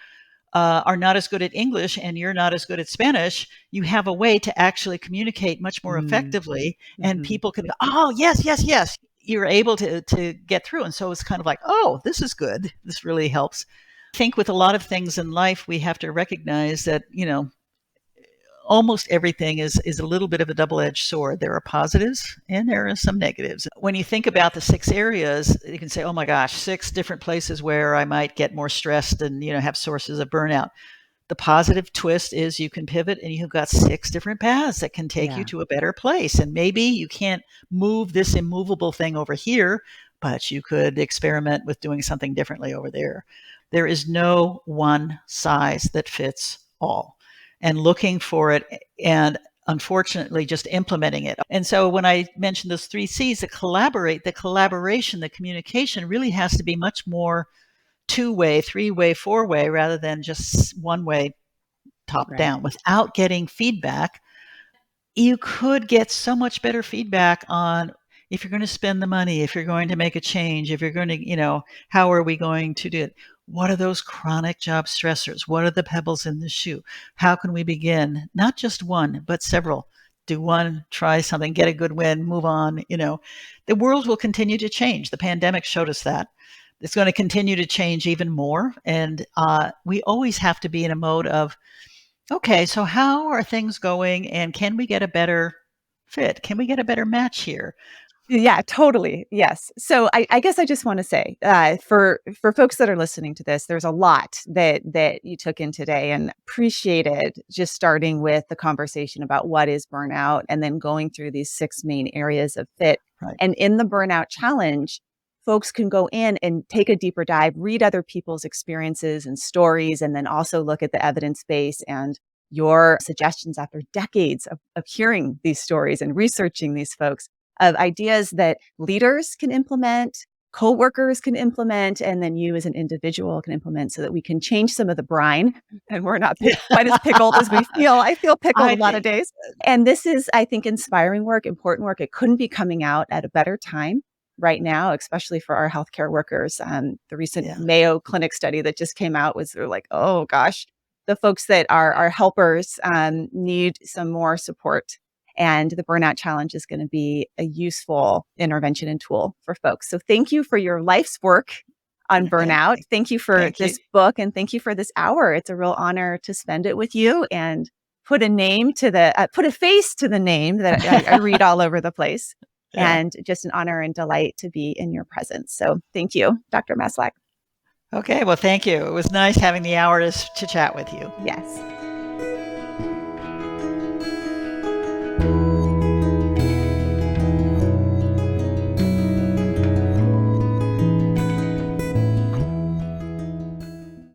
Speaker 2: are not as good at English and you're not as good at Spanish, you have a way to actually communicate much more
Speaker 1: Mm.
Speaker 2: effectively, and
Speaker 1: Hmm.
Speaker 2: people can go, oh, yes, yes, yes. You're able to get through. And so it's kind of like, oh, this is good. This really helps. I think with a lot of things in life, we have to recognize that, almost everything is a little bit of a double-edged sword. There are positives and there are some negatives. When you think about the 6 areas, you can say, oh my gosh, 6 different places where I might get more stressed and have sources of burnout. The positive twist is you can pivot and you've got 6 different paths that can take you
Speaker 1: Yeah.
Speaker 2: to a better place. And maybe you can't move this immovable thing over here, but you could experiment with doing something differently over there. There is no one size that fits all. And looking for it, and unfortunately just implementing it. And so when I mentioned those 3 C's, the collaboration, the communication really has to be much more 2-way, 3-way, 4-way, rather than just one way, top
Speaker 1: Right.
Speaker 2: down. Without getting feedback, you could get so much better feedback on if you're going to spend the money, if you're going to make a change, if you're going to, how are we going to do it? What are those chronic job stressors? What are the pebbles in the shoe? How can we begin? Not just one, but several. Do one, try something, get a good win, move on. The world will continue to change. The pandemic showed us that. It's going to continue to change even more. And we always have to be in a mode of, okay, so how are things going, and can we get a better fit? Can we get a better match here?
Speaker 1: Yeah, totally. Yes. So I guess I just want to say, for folks that are listening to this, there's a lot that you took in today, and appreciated just starting with the conversation about what is burnout, and then going through these 6 main areas of fit.
Speaker 2: Right.
Speaker 1: And in the burnout challenge, folks can go in and take a deeper dive, read other people's experiences and stories, and then also look at the evidence base and your suggestions after decades of hearing these stories and researching these folks, of ideas that leaders can implement, coworkers can implement, and then you as an individual can implement, so that we can change some of the brine and we're not quite as pickled as we feel. I feel pickled a
Speaker 2: I
Speaker 1: lot of
Speaker 2: think,
Speaker 1: days. And this is, I think, inspiring work, important work. It couldn't be coming out at a better time right now, especially for our healthcare workers. The recent
Speaker 2: yeah,
Speaker 1: Mayo Clinic study that just came out was, they're like, oh gosh, the folks that are our helpers need some more support, and the burnout challenge is going to be a useful intervention and tool for folks. So thank you for your life's work on
Speaker 2: thank,
Speaker 1: burnout. Thank you for
Speaker 2: thank you.
Speaker 1: this book, and thank you for this hour. It's a real honor to spend it with you and put a name to put a face to the name that I read all over the place.
Speaker 2: Yeah.
Speaker 1: And just an honor and delight to be in your presence. So thank you, Dr. Maslach.
Speaker 2: Okay. Well, thank you. It was nice having the hour to chat with you.
Speaker 1: Yes.